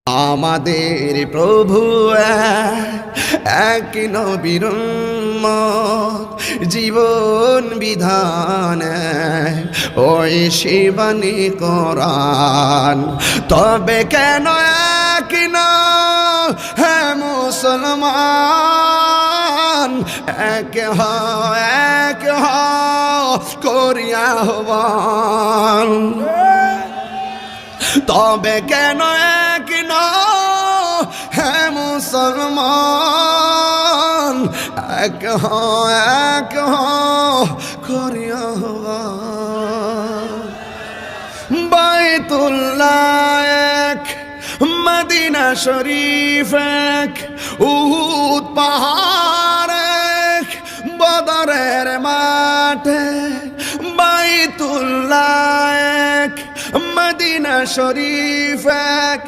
আমাদের প্রভু এক নবীর উম্মত, জীবন বিধান ওই শিবানী কোরআন। তবে কেন এক না হে মুসলমান, এক করিয়া আহ্বান। তবে কেন এক না হে মুসলমান, এক করিয়া আহ্বান। বাইতুল্লাহ এক, মদিনা শরীফ এক, উহুদ পাহাড় এক, বদরের মাঠে। বাইতুল্লাহ এক, মদিনা শরীফ এক,